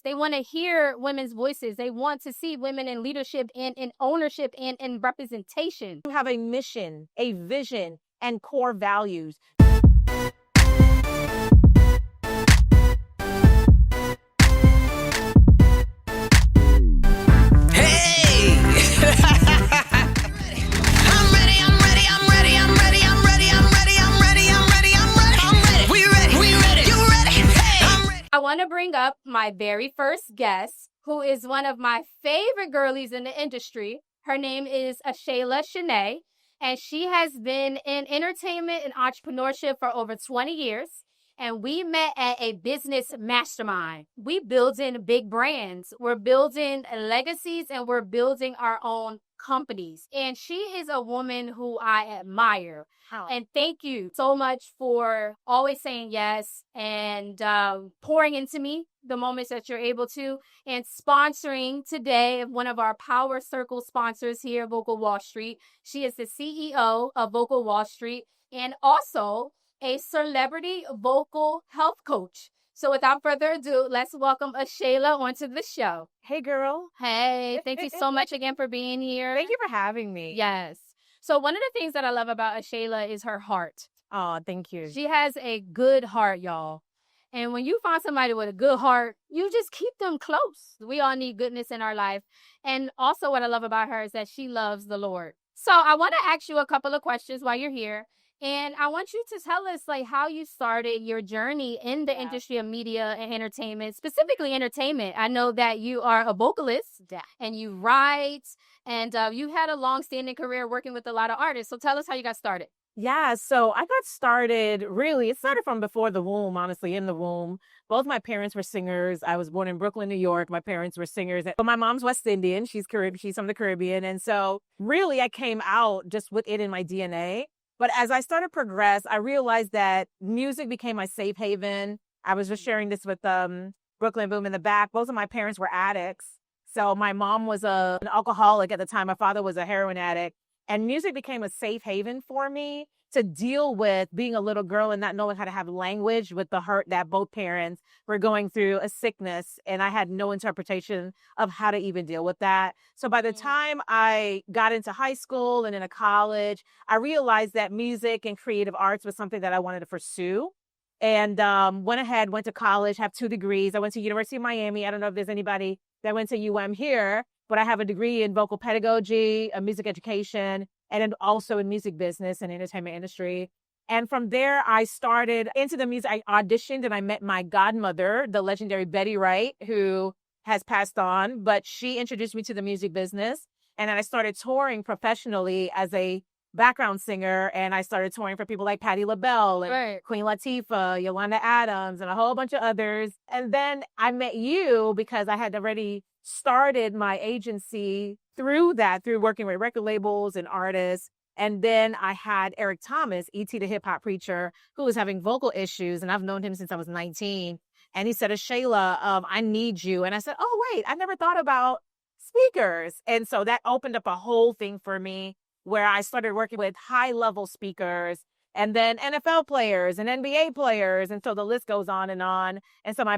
They want to hear women's voices. They want to see women in leadership and in ownership and in representation. You have a mission, a vision, and core values. I want to bring up my very first guest, who is one of my favorite girlies in the industry. Her name is Ashaala Shanae, and she has been in entertainment and entrepreneurship for over 20 years. And we met at a business mastermind. We building big brands. We're building legacies, and we're building our own companies. And she is a woman who I admire. And thank you so much for always saying yes and pouring into me the moments that you're able to, and sponsoring today one of our Power Circle sponsors here at Vocal Wall Street. She is the CEO of Vocal Wall Street and also a celebrity vocal health coach. So without further ado, let's welcome Ashaala onto the show. Hey, girl. Hey, thank you so much again for being here. Thank you for having me. Yes. So one of the things that I love about Ashaala is her heart. Oh, thank you. She has a good heart, y'all. And when you find somebody with a good heart, you just keep them close. We all need goodness in our life. And also what I love about her is that she loves the Lord. So I want to ask you a couple of questions while you're here. And I want you to tell us like how you started your journey in the industry of media and entertainment, specifically entertainment. I know that you are a vocalist and you write, and you had a long-standing career working with a lot of artists. So tell us how you got started. Yeah, so I got started, it started from before the womb, honestly, in the womb. Both my parents were singers. I was born in Brooklyn, New York. My parents were singers. But my mom's West Indian. She's from the Caribbean. And so really I came out just with it in my DNA. But as I started to progress, I realized that music became my safe haven. I was just sharing this with Brooklyn Boom in the back. Both of my parents were addicts. So my mom was an alcoholic at the time. My father was a heroin addict. And music became a safe haven for me to deal with being a little girl and not knowing how to have language with the hurt that both parents were going through a sickness. And I had no interpretation of how to even deal with that. So by the time I got into high school and into college, I realized that music and creative arts was something that I wanted to pursue. And went to college, have 2 degrees. I went to University of Miami. I don't know if there's anybody that went to UM here, but I have a degree in vocal pedagogy, music education, and then also in music business and entertainment industry. And from there, I started into the music. I auditioned and I met my godmother, the legendary Betty Wright, who has passed on, but she introduced me to the music business. And then I started touring professionally as a background singer, and I started touring for people like Patti LaBelle and Queen Latifah, Yolanda Adams, and a whole bunch of others. And then I met you because I had already started my agency through working with record labels and artists. And then I had Eric Thomas, E.T. the hip hop preacher, who was having vocal issues. And I've known him since I was 19. And he said, Ashaala, I need you. And I said, oh, wait, I never thought about speakers. And so that opened up a whole thing for me where I started working with high level speakers and then NFL players and NBA players. And so the list goes on. And so my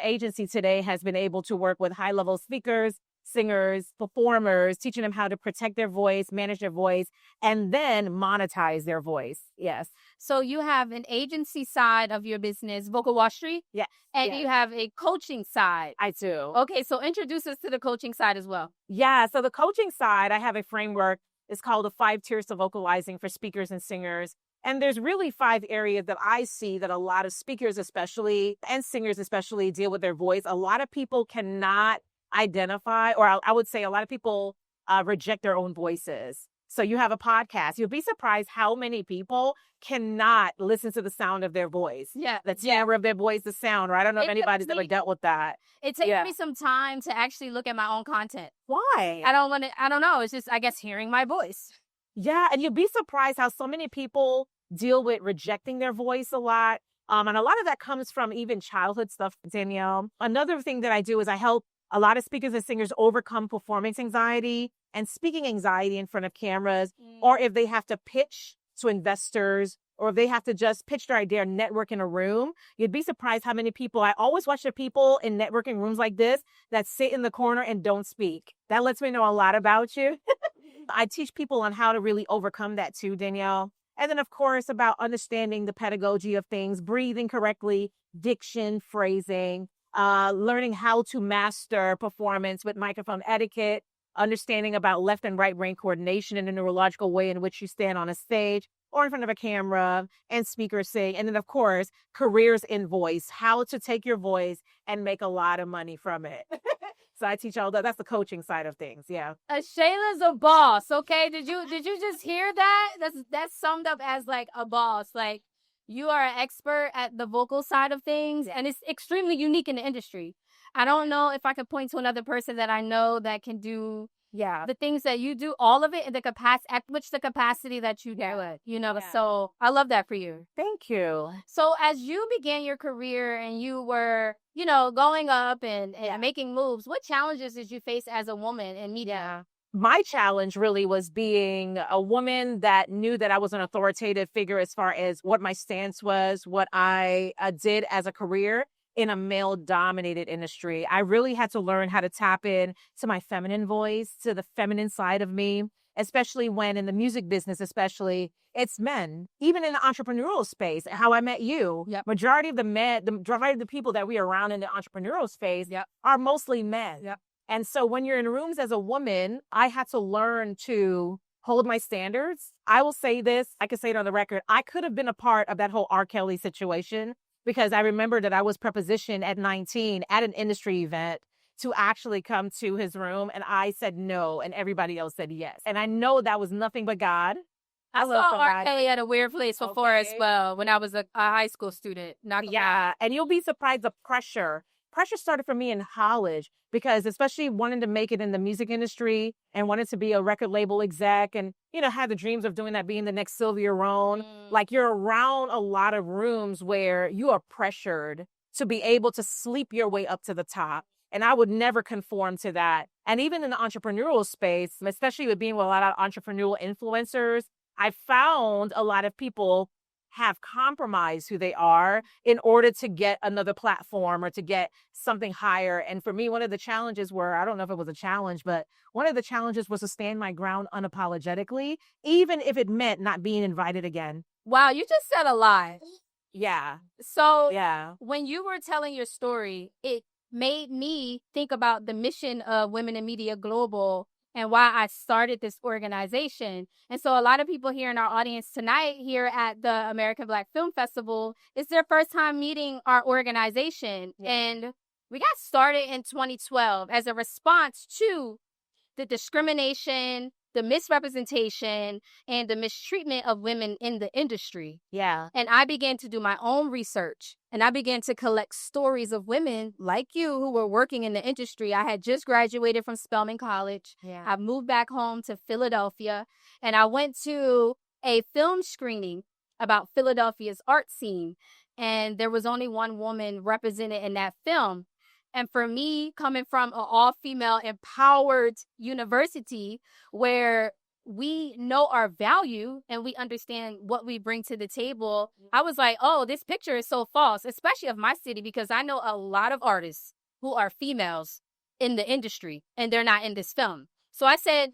agency today has been able to work with high level speakers, singers, performers, teaching them how to protect their voice, manage their voice, and then monetize their voice. Yes. So you have an agency side of your business, Vocal Wall Street. Yes. And you have a coaching side. I do. Okay. So introduce us to the coaching side as well. Yeah. So the coaching side, I have a framework. It's called the 5 tiers of vocalizing for speakers and singers. And there's really 5 areas that I see that a lot of speakers especially, and singers especially, deal with their voice. A lot of people cannot identify, or I would say a lot of people reject their own voices. So you have a podcast. You'll be surprised how many people cannot listen to the sound of their voice. Yeah. The timbre of their voice, the sound, or I don't know if anybody's ever dealt with that. It takes me some time to actually look at my own content. Why? I don't know. It's just, I guess, hearing my voice. Yeah. And you'll be surprised how so many people deal with rejecting their voice a lot. And a lot of that comes from even childhood stuff, Danielle. Another thing that I do is I help a lot of speakers and singers overcome performance anxiety and speaking anxiety in front of cameras, or if they have to pitch to investors or if they have to just pitch their idea, network in a room, you'd be surprised how many people, I always watch the people in networking rooms like this that sit in the corner and don't speak. That lets me know a lot about you. I teach people on how to really overcome that too, Danielle. And then, of course, about understanding the pedagogy of things, breathing correctly, diction, phrasing, learning how to master performance with microphone etiquette, understanding about left and right brain coordination and the neurological way in which you stand on a stage or in front of a camera and speakers sing. And then, of course, careers in voice, how to take your voice and make a lot of money from it. So I teach all that. That's the coaching side of things. Yeah. Ashala's a boss. Okay. Did you just hear that? That's summed up as like a boss. Like, you are an expert at the vocal side of things, and it's extremely unique in the industry. I don't know if I could point to another person that I know that can do the things that you do, all of it in the capacity that you do it, you know. Yeah. So I love that for you. Thank you. So as you began your career and you were, you know, going up and making moves, what challenges did you face as a woman in media? My challenge really was being a woman that knew that I was an authoritative figure as far as what my stance was, what I did as a career in a male-dominated industry. I really had to learn how to tap in to my feminine voice, to the feminine side of me, especially when in the music business, especially, it's men. Even in the entrepreneurial space, how I met you, majority of the people that we are around in the entrepreneurial space are mostly men. And so when you're in rooms as a woman, I had to learn to hold my standards. I will say this, I can say it on the record, I could have been a part of that whole R. Kelly situation because I remember that I was prepositioned at 19 at an industry event to actually come to his room. And I said no, and everybody else said yes. And I know that was nothing but God. I saw R. Kelly at a weird place before as well when I was a high school student. And you'll be surprised the pressure. Pressure started for me in college because especially wanting to make it in the music industry and wanted to be a record label exec and, you know, had the dreams of doing that, being the next Sylvia Rohn. Like you're around a lot of rooms where you are pressured to be able to sleep your way up to the top. And I would never conform to that. And even in the entrepreneurial space, especially with being with a lot of entrepreneurial influencers, I found a lot of people have compromised who they are in order to get another platform or to get something higher. And for me, one of the challenges I don't know if it was a challenge, but one of the challenges was to stand my ground unapologetically, even if it meant not being invited again. Wow, you just said a lot. Yeah. So when you were telling your story, it made me think about the mission of Women in Media Global and why I started this organization. And so a lot of people here in our audience tonight here at the American Black Film Festival, it's their first time meeting our organization. And we got started in 2012 as a response to the discrimination, the misrepresentation, and the mistreatment of women in the industry. Yeah. And I began to do my own research. And I began to collect stories of women like you who were working in the industry. I had just graduated from Spelman College. I moved back home to Philadelphia. And I went to a film screening about Philadelphia's art scene. And there was only one woman represented in that film. And for me, coming from an all-female empowered university where we know our value and we understand what we bring to the table, I was like, oh, this picture is so false, especially of my city, because I know a lot of artists who are females in the industry and they're not in this film. So I said,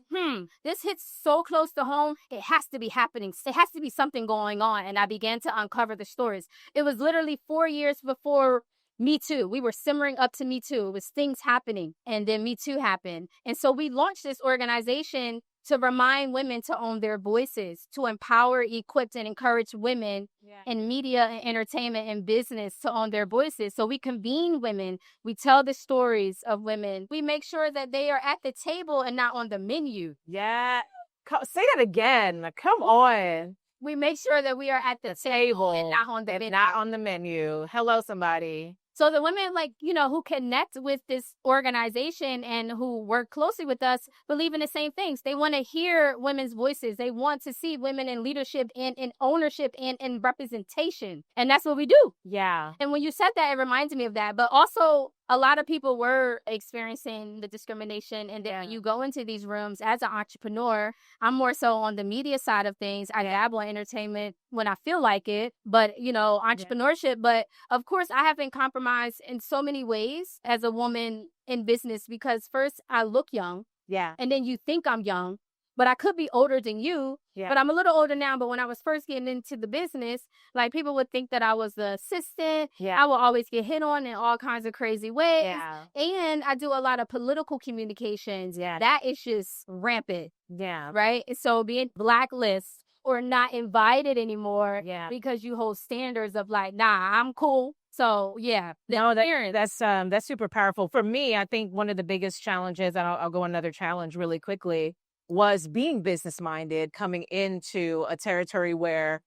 this hits so close to home. It has to be happening. It has to be something going on. And I began to uncover the stories. It was literally 4 years before Me Too. We were simmering up to Me Too. It was things happening. And then Me Too happened. And so we launched this organization to remind women to own their voices, to empower, equip, and encourage women in media and entertainment and business to own their voices. So we convene women. We tell the stories of women. We make sure that they are at the table and not on the menu. Yeah. Say that again. Come on. We make sure that we are at the table and not on the menu. Not on the menu. Hello, somebody. So the women, who connect with this organization and who work closely with us believe in the same things. They want to hear women's voices. They want to see women in leadership and in ownership and in representation. And that's what we do. Yeah. And when you said that, it reminded me of that. But also, a lot of people were experiencing the discrimination. And then when you go into these rooms as an entrepreneur, I'm more so on the media side of things. I dabble in entertainment when I feel like it, but entrepreneurship. But of course, I have been compromised in so many ways as a woman in business, because first I look young. Yeah. And then you think I'm young, but I could be older than you. Yeah. But I'm a little older now. But when I was first getting into the business, like, people would think that I was the assistant. Yeah. I will always get hit on in all kinds of crazy ways. Yeah. And I do a lot of political communications. Yeah. That is just rampant. Yeah. Right? And so being blacklisted or not invited anymore, Yeah. because you hold standards of like, nah, I'm cool. So yeah. No, that's super powerful. For me, I think one of the biggest challenges, and I'll go another challenge really quickly, was being business minded, coming into a territory where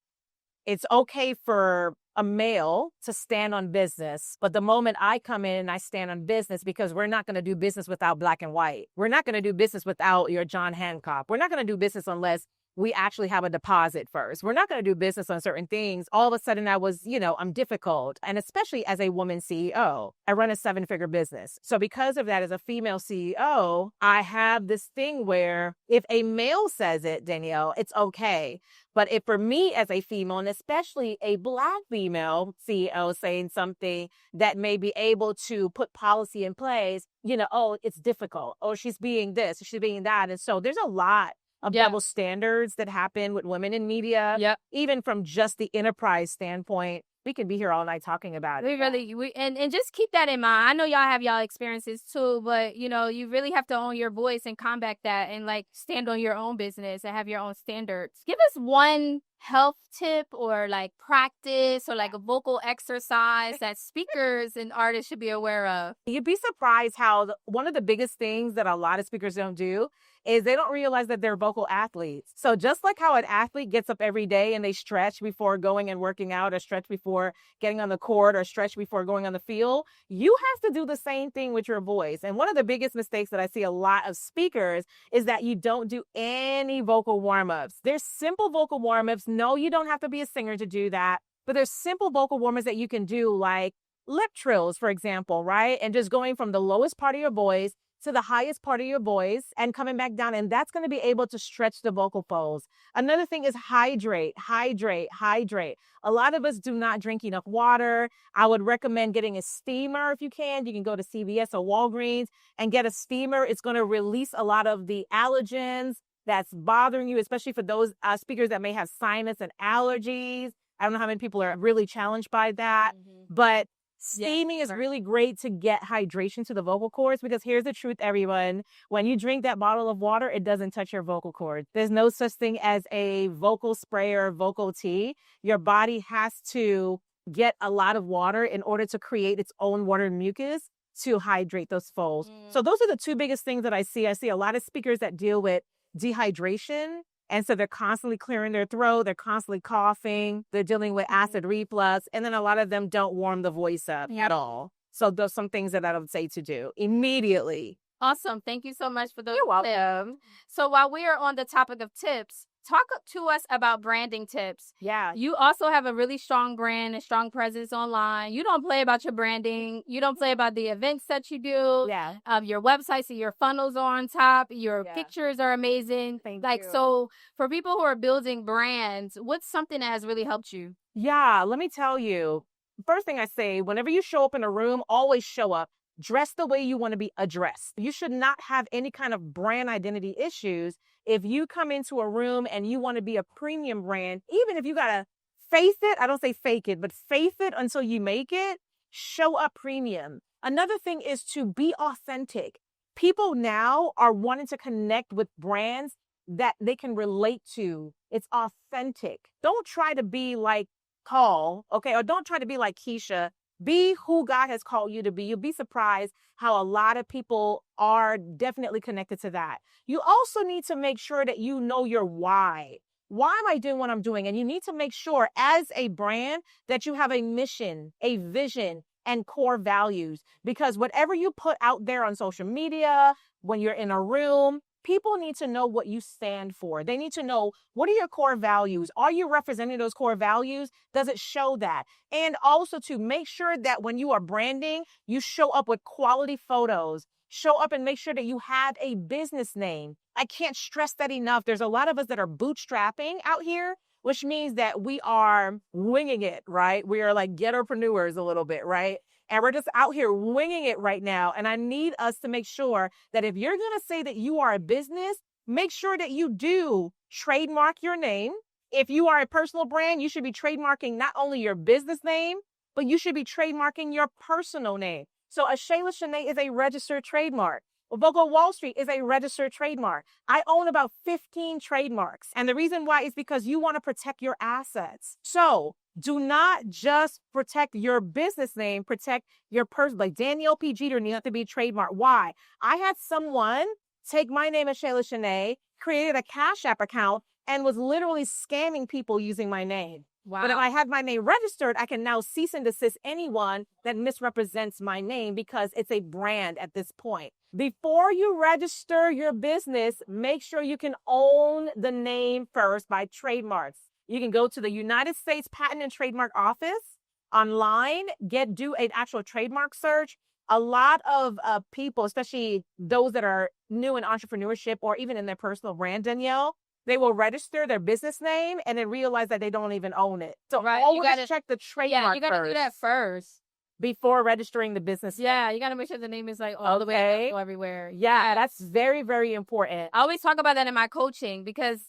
it's okay for a male to stand on business. But the moment I come in and I stand on business, because we're not going to do business without black and white. We're not going to do business without your John Hancock. We're not going to do business unless we actually have a deposit first. We're not going to do business on certain things. All of a sudden I'm difficult. And especially as a woman CEO, I run a 7-figure business. So because of that, as a female CEO, I have this thing where if a male says it, Danielle, it's okay. But if for me as a female, and especially a black female CEO saying something that may be able to put policy in place, it's difficult. Oh, she's being this, she's being that. And so there's a lot of double standards that happen with women in media, even from just the enterprise standpoint. We can be here all night talking about it. And just keep that in mind. I know y'all have y'all experiences too, but you really have to own your voice and combat that, and like stand on your own business and have your own standards. Give us one health tip or like practice or like a vocal exercise that speakers and artists should be aware of. You'd be surprised how one of the biggest things that a lot of speakers don't do is they don't realize that they're vocal athletes. So just like how an athlete gets up every day and they stretch before going and working out, or stretch before getting on the court, or stretch before going on the field, you have to do the same thing with your voice. And one of the biggest mistakes that I see a lot of speakers is that you don't do any vocal warm-ups. There's simple vocal warm-ups. No, you don't have to be a singer to do that, but there's simple vocal warm-ups that you can do, like lip trills, for example, right? And just going from the lowest part of your voice to the highest part of your voice and coming back down. And that's going to be able to stretch the vocal folds. Another thing is hydrate. A lot of us do not drink enough water. I would recommend getting a steamer if you can. You can go to CVS or Walgreens and get a steamer. It's going to release a lot of the allergens that's bothering you, especially for those speakers that may have sinus and allergies. I don't know how many people are really challenged by that, but steaming is really great to get hydration to the vocal cords, because here's the truth, everyone. When you drink that bottle of water, it doesn't touch your vocal cords. There's no such thing as a vocal spray or vocal tea. Your body has to get a lot of water in order to create its own water and mucus to hydrate those folds. So those are the two biggest things that I see. I see a lot of speakers that deal with dehydration. And so they're constantly clearing their throat. They're constantly coughing. They're dealing with acid reflux. And then a lot of them don't warm the voice up at all. So those are some things that I would say to do immediately. Awesome. Thank you so much for those. You're welcome. Tips. So while we are on the topic of tips, talk to us about branding tips. Yeah. You also have a really strong brand and strong presence online. You don't play about your branding. You don't play about the events that you do. Yeah. Your website, so your funnels are on top. Your pictures are amazing. Thank you. So for people who are building brands, what's something that has really helped you? Yeah, let me tell you. First thing I say, whenever you show up in a room, always show up. Dress the way you want to be addressed. You should not have any kind of brand identity issues. If you come into a room and you want to be a premium brand, even if you got to face it, I don't say fake it, but face it until you make it, show up premium. Another thing is to be authentic. People now are wanting to connect with brands that they can relate to. It's authentic. Don't try to be like Paul, okay? Or don't try to be like Keisha. Be who God has called you to be. You'll be surprised how a lot of people are definitely connected to that. You also need to make sure that you know your why. Why am I doing what I'm doing? And you need to make sure as a brand that you have a mission, a vision, and core values. Because whatever you put out there on social media, when you're in a room, People need to know what you stand for. They need to know, what are your core values? Are you representing those core values? Does it show that? And also to make sure that when you are branding, you show up with quality photos. Show up and make sure that you have a business name. I can't stress that enough. There's a lot of us that are bootstrapping out here, which means that we are winging it, right? We are like ghetto-preneurs a little bit, right? And we're just out here winging it right now. And I need us to make sure that if you're going to say that you are a business, make sure that you do trademark your name. If you are a personal brand, you should be trademarking not only your business name, but you should be trademarking your personal name. So Ashaala Shanae is a registered trademark. Vogo Wall Street is a registered trademark. I own about 15 trademarks. And the reason why is because you want to protect your assets. So do not just protect your business name, protect your person. Like Danielle P needs to be trademarked. Why? I had someone take my name, Ashaala Shanae, created a Cash App account, and was literally scamming people using my name. Wow. But if I have my name registered, I can now cease and desist anyone that misrepresents my name because it's a brand at this point. Before you register your business, make sure you can own the name first by trademarks. You can go to the United States Patent and Trademark Office online, do an actual trademark search. A lot of people, especially those that are new in entrepreneurship or even in their personal brand, Danielle, they will register their business name and then realize that they don't even own it. So always check the trademark you gotta do that first before registering the business. Yeah, you gotta make sure the name is like all the way up, everywhere. Yeah, that's very, very important. I always talk about that in my coaching because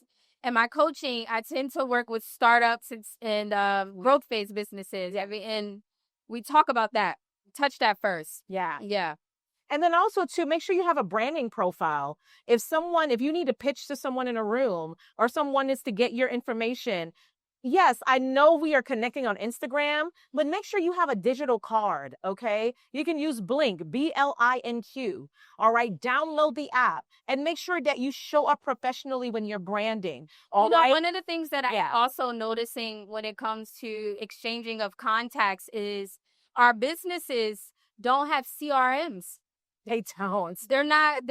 in my coaching, I tend to work with startups and growth phase businesses. And we talk about that. Touch that first. Yeah. Yeah. And then also to make sure you have a branding profile. If you need to pitch to someone in a room or someone is to get your information, yes, I know we are connecting on Instagram, but make sure you have a digital card, okay? You can use Blink, BLINQ, all right? Download the app and make sure that you show up professionally when you're branding, all right? One of the things that I'm also noticing when it comes to exchanging of contacts is our businesses don't have CRMs. They don't. They're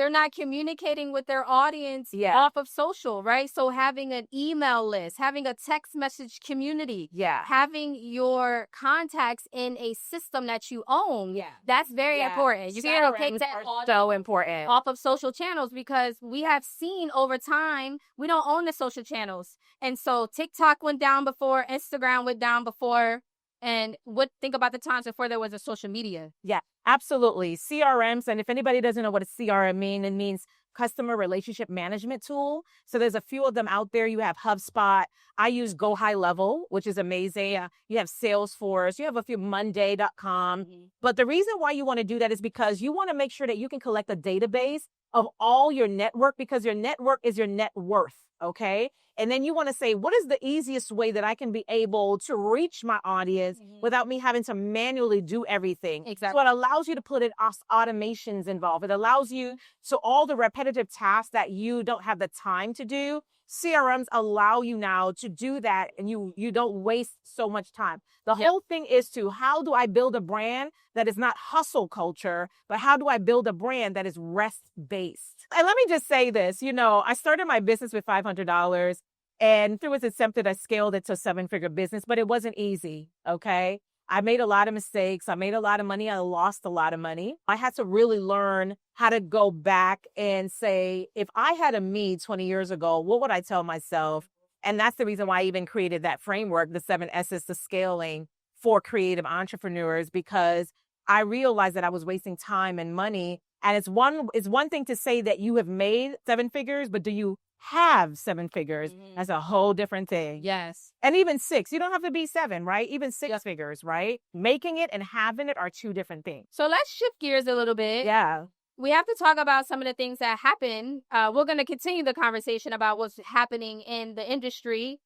not communicating with their audience off of social, right? So having an email list, having a text message community, having your contacts in a system that you own, that's very important. You gotta take that so important off of social channels because we have seen over time we don't own the social channels, and so TikTok went down before, Instagram went down before. And think about the times before there was a social media. Yeah, absolutely. CRMs. And if anybody doesn't know what a CRM means, it means customer relationship management tool. So there's a few of them out there. You have HubSpot. I use Go High Level, which is amazing. You have Salesforce. You have a few Monday.com. Mm-hmm. But the reason why you want to do that is because you want to make sure that you can collect a database of all your network because your network is your net worth. Okay. And then you want to say, what is the easiest way that I can be able to reach my audience without me having to manually do everything? Exactly. So it allows you to put automations involved. It allows you so all the repetitive tasks that you don't have the time to do, CRMs allow you now to do that, and you don't waste so much time. The whole thing is how do I build a brand that is not hustle culture, but how do I build a brand that is rest-based? And let me just say this, I started my business with $500, and through its attempted, I scaled it to a 7-figure business, but it wasn't easy, okay? I made a lot of mistakes. I made a lot of money. I lost a lot of money. I had to really learn how to go back and say, if I had a me 20 years ago, what would I tell myself? And that's the reason why I even created that framework, the 7 S's to scaling for creative entrepreneurs, because I realized that I was wasting time and money. And it's one thing to say that you have made 7 figures, but do you have 7 figures? That's a whole different thing. Yes. And even 6, you don't have to be 7, right? Even 6 figures, right? Making it and having it are 2 different things. So let's shift gears a little bit. Yeah. We have to talk about some of the things that happen. We're going to continue the conversation about what's happening in the industry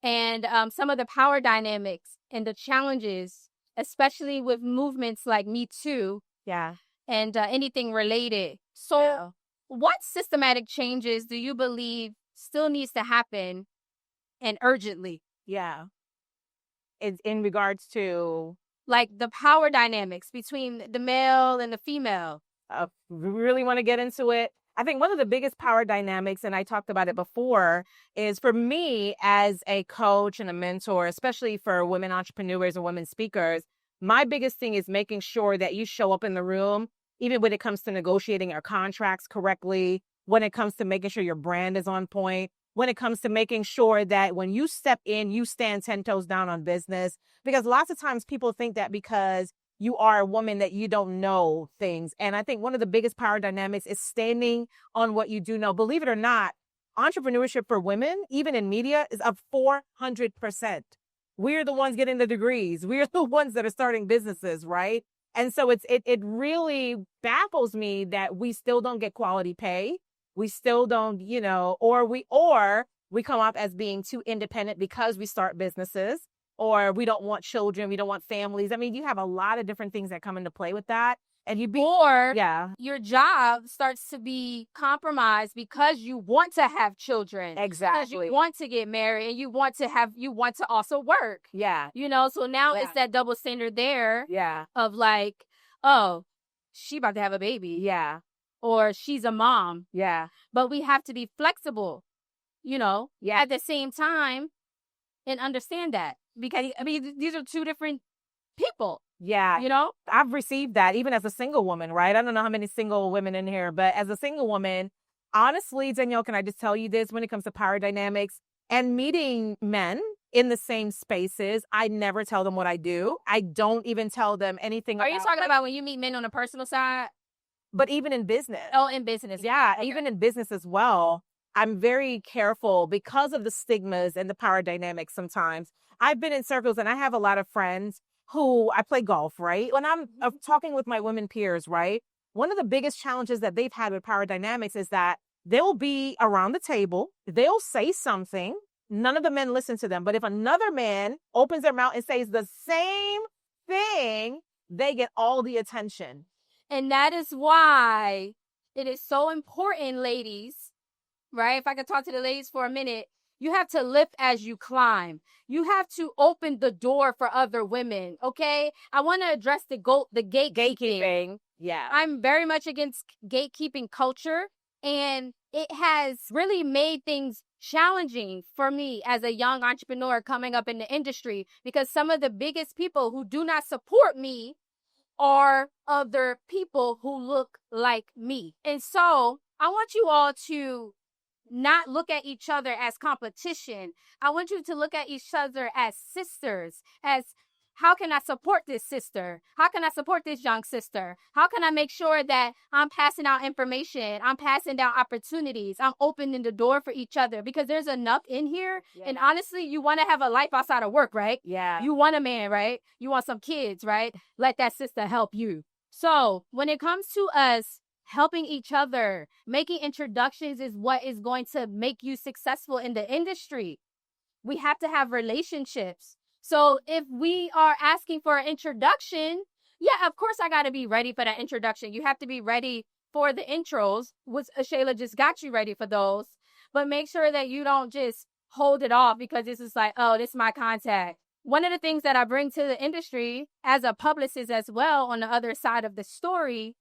and some of the power dynamics and the challenges, especially with movements like Me Too. Yeah. And anything related. So what systematic changes do you believe still needs to happen and urgently? Yeah. It's in regards to like the power dynamics between the male and the female. We really want to get into it. I think one of the biggest power dynamics, and I talked about it before, is for me as a coach and a mentor, especially for women entrepreneurs and women speakers, my biggest thing is making sure that you show up in the room, even when it comes to negotiating your contracts correctly, when it comes to making sure your brand is on point, when it comes to making sure that when you step in, you stand 10 toes down on business. Because lots of times people think that because you are a woman that you don't know things. And I think one of the biggest power dynamics is standing on what you do know. Believe it or not, entrepreneurship for women, even in media, is up 400%. We're the ones getting the degrees. We're the ones that are starting businesses, right? And so it really baffles me that we still don't get quality pay. We still don't, or we come off as being too independent because we start businesses, or we don't want children, we don't want families. I mean, you have a lot of different things that come into play with that. And your job starts to be compromised because you want to have children. Exactly. Because you want to get married and you want to also work. Yeah. So now it's that double standard there. Yeah. Of like, oh, she about to have a baby. Yeah. Or she's a mom. Yeah. But we have to be flexible, Yeah. at the same time and understand that. Because, I mean, these are two different people. Yeah. I've received that even as a single woman, right? I don't know how many single women in here, but as a single woman, honestly, Danielle, can I just tell you this when it comes to power dynamics and meeting men in the same spaces, I never tell them what I do. I don't even tell them anything. Are you talking about when you meet men on a personal side? But even in business. Oh, in business. Yeah, okay. Even in business as well. I'm very careful because of the stigmas and the power dynamics sometimes. I've been in circles and I have a lot of friends who I play golf, right? When I'm talking with my women peers, right? One of the biggest challenges that they've had with power dynamics is that they'll be around the table, they'll say something, none of the men listen to them. But if another man opens their mouth and says the same thing, they get all the attention. And that is why it is so important, ladies, right? If I could talk to the ladies for a minute, you have to lift as you climb. You have to open the door for other women, okay? I want to address the gatekeeping. Yeah. I'm very much against gatekeeping culture, and it has really made things challenging for me as a young entrepreneur coming up in the industry, because some of the biggest people who do not support me are other people who look like me. And so I want you all to not look at each other as competition. I want you to look at each other as sisters, as how can I support this sister? How can I support this young sister? How can I make sure that I'm passing out information? I'm passing down opportunities. I'm opening the door for each other, because there's enough in here. Yeah. And honestly, you want to have a life outside of work, right? Yeah. You want a man, right? You want some kids, right? Let that sister help you. So when it comes to us helping each other, making introductions is what is going to make you successful in the industry. We have to have relationships. So if we are asking for an introduction, yeah, of course I got to be ready for that introduction. You have to be ready for the intros, which Ashaala just got you ready for those. But make sure that you don't just hold it off because this is like, oh, this is my contact. One of the things that I bring to the industry as a publicist as well on the other side of the story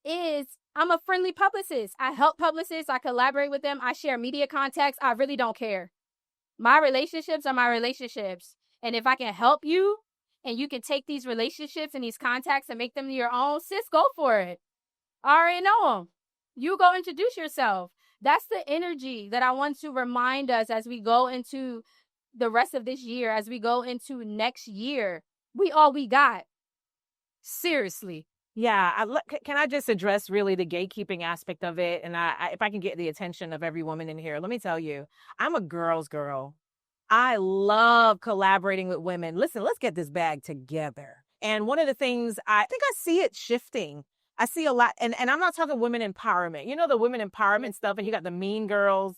is I'm a friendly publicist. I help publicists. I collaborate with them. I share media contacts. I really don't care. My relationships are my relationships. And if I can help you and you can take these relationships and these contacts and make them your own, sis, go for it. I already know them. You go introduce yourself. That's the energy that I want to remind us as we go into the rest of this year, as we go into next year. We all we got. Seriously. Yeah. Can I just address really the gatekeeping aspect of it? And if I can get the attention of every woman in here, let me tell you, I'm a girl's girl. I love collaborating with women. Listen, let's get this bag together. And one of the things I think I see it shifting. I see a lot, and I'm not talking women empowerment. You know, the women empowerment stuff, and you got the mean girls.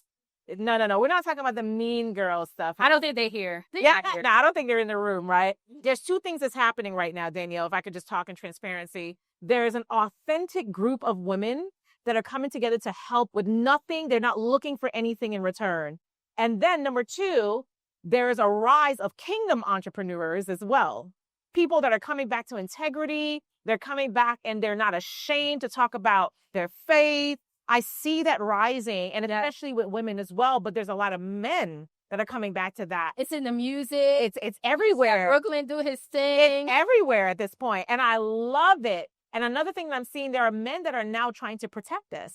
No. We're not talking about the mean girl stuff. I don't think they're here. No, I don't think they're in the room, right? There's two things that's happening right now, Danielle, if I could just talk in transparency. There's an authentic group of women that are coming together to help with nothing. They're not looking for anything in return. And then number two, there's a rise of kingdom entrepreneurs as well. People that are coming back to integrity. They're coming back and they're not ashamed to talk about their faith. I see that rising, and especially with women as well, but there's a lot of men that are coming back to that. It's in the music. It's everywhere. Brooklyn do his thing. It's everywhere at this point, and I love it. And another thing that I'm seeing, there are men that are now trying to protect us,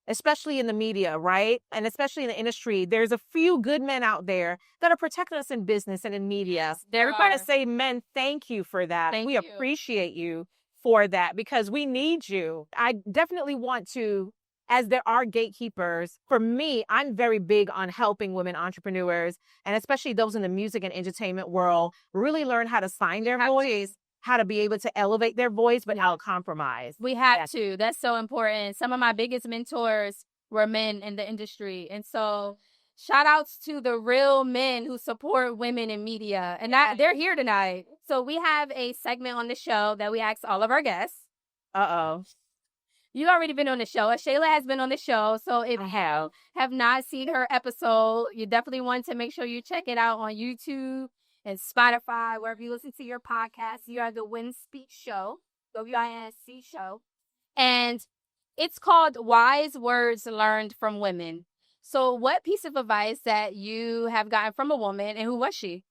especially in the media, right? And especially in the industry. There's a few good men out there that are protecting us in business and in media. There We're going to say, men, thank you for that. We appreciate you for that because we need you. I definitely want to, as there are gatekeepers, for me, I'm very big on helping women entrepreneurs, and especially those in the music and entertainment world, really learn how to find their voice, how to be able to elevate their voice, but how to compromise. We have to. That's so important. Some of my biggest mentors were men in the industry. And so shout outs to the real men who support women in media. And they're here tonight. So we have a segment on the show that we ask all of our guests. You already been on the show. Ashaala has been on the show. So if you have not seen her episode, you definitely want to make sure you check it out on YouTube and Spotify, wherever you listen to your podcast. You are the WIM Speaks Show, WINSC show. And it's called Wise Words Learned from Women. So what piece of advice that you have gotten from a woman, and who was she?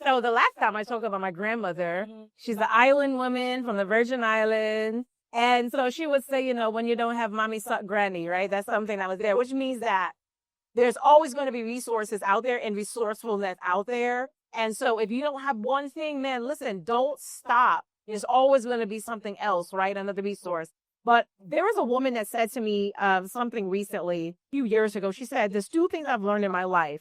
So the last time I talked about my grandmother, she's an island woman from the Virgin Islands. And so she would say, when you don't have mommy, suck granny, right? That's something that was there, which means that there's always going to be resources out there and resourcefulness out there. And so if you don't have one thing, man, listen, don't stop. There's always going to be something else, right? Another resource. But there was a woman that said to me something recently, a few years ago. She said, there's two things I've learned in my life.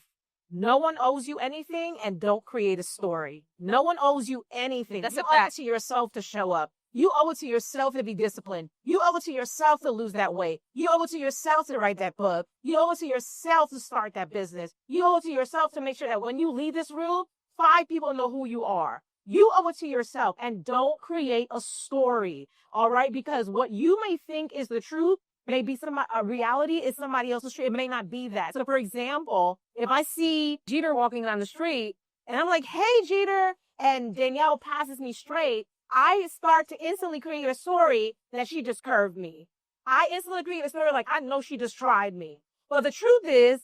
No one owes you anything, and don't create a story. No one owes you anything. You owe it to yourself to show up. You owe it to yourself to be disciplined. You owe it to yourself to lose that weight. You owe it to yourself to write that book. You owe it to yourself to start that business. You owe it to yourself to make sure that when you leave this room, 5 people know who you are. You owe it to yourself, and don't create a story, all right? Because what you may think is the truth may be a reality is somebody else's truth. It may not be that. So, for example, if I see Jeter walking down the street, and I'm like, hey, Jeter, and Danielle passes me straight, I start to instantly create a story that she just curved me. I instantly create a story like, I know she just tried me. But the truth is,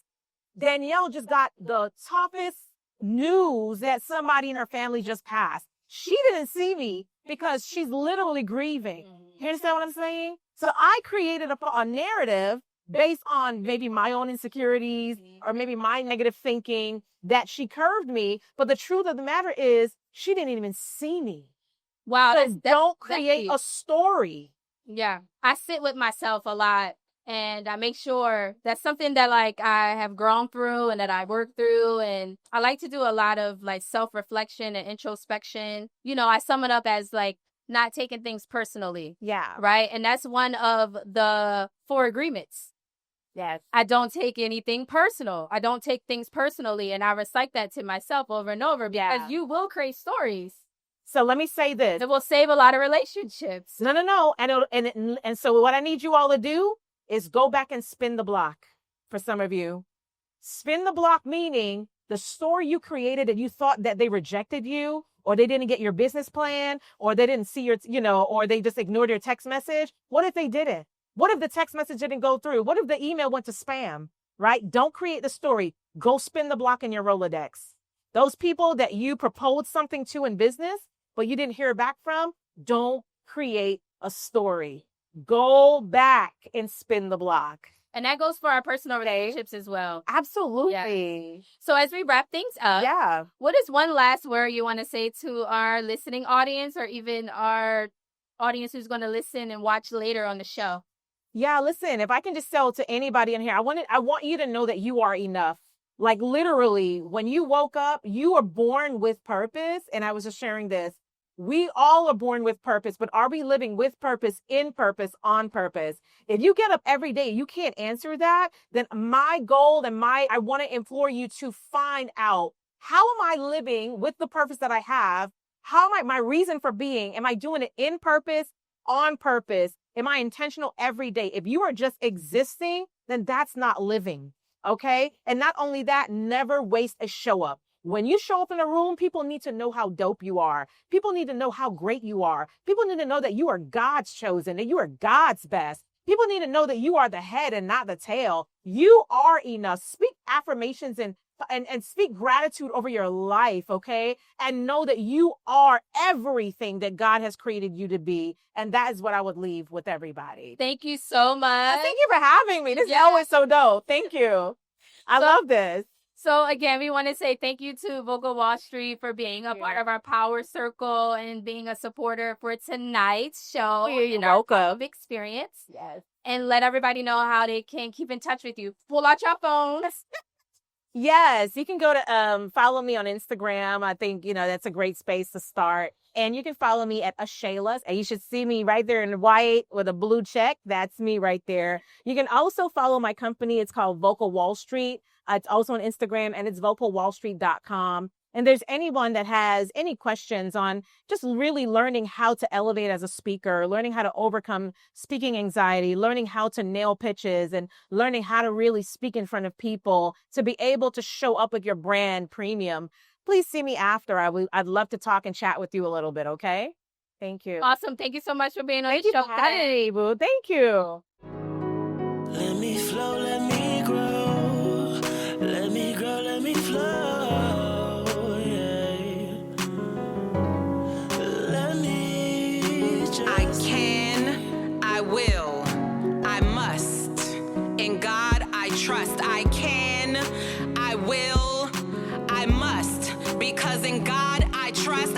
Danielle just got the toughest news that somebody in her family just passed. She didn't see me because she's literally grieving. You understand what I'm saying? So I created a narrative based on maybe my own insecurities or maybe my negative thinking that she curved me. But the truth of the matter is, she didn't even see me. Wow. So don't create a story. Yeah. I sit with myself a lot, and I make sure that's something that I have grown through and that I work through. And I like to do a lot of self-reflection and introspection. I sum it up as not taking things personally. Yeah. Right. And that's one of the 4 agreements. Yes. I don't take anything personal. I don't take things personally. And I recite that to myself over and over because you will create stories. So let me say this. It will save a lot of relationships. No. And so what I need you all to do is go back and spin the block for some of you. Spin the block, meaning the story you created that you thought that they rejected you, or they didn't get your business plan, or they didn't see your, or they just ignored your text message. What if they didn't? What if the text message didn't go through? What if the email went to spam, right? Don't create the story. Go spin the block in your Rolodex. Those people that you proposed something to in business, but you didn't hear back from, don't create a story. Go back and spin the block. And that goes for our personal relationships as well. Absolutely. Yeah. So as we wrap things up, what is one last word you want to say to our listening audience, or even our audience who's going to listen and watch later on the show? Yeah, listen, if I can just tell to anybody in here, I want you to know that you are enough. Literally, when you woke up, you were born with purpose. And I was just sharing this. We all are born with purpose, but are we living with purpose, in purpose, on purpose? If you get up every day, you can't answer that, then my goal and I want to implore you to find out, how am I living with the purpose that I have? How am my reason for being? Am I doing it in purpose, on purpose? Am I intentional every day? If you are just existing, then that's not living. Okay. And not only that, never waste a show up. When you show up in a room, people need to know how dope you are. People need to know how great you are. People need to know that you are God's chosen, that you are God's best. People need to know that you are the head and not the tail. You are enough. Speak affirmations and speak gratitude over your life, okay? And know that you are everything that God has created you to be. And that is what I would leave with everybody. Thank you so much. Thank you for having me. This is always so dope. Thank you. I love this. So again, we want to say thank you to Vocal Wall Street for being a part of our power circle and being a supporter for tonight's show. You're welcome. Experience. Yes. And let everybody know how they can keep in touch with you. Pull out your phones. Yes, you can go to follow me on Instagram. I think, that's a great space to start. And you can follow me at Ashaala. And you should see me right there in white with a blue check. That's me right there. You can also follow my company. It's called Vocal Wall Street. It's also on Instagram, and it's vocalwallstreet.com. And there's anyone that has any questions on just really learning how to elevate as a speaker, learning how to overcome speaking anxiety, learning how to nail pitches, and learning how to really speak in front of people to be able to show up with your brand premium, please see me after. I'd love to talk and chat with you a little bit, okay? Thank you. Awesome. Thank you so much for being on the show. Thank you for having me, boo. Thank you. Let me flow, let me grow. Let me grow, let me flow. Yeah. Let me just... I can, I will, I must. In God I trust. I can, I will, I must. Because in God I trust.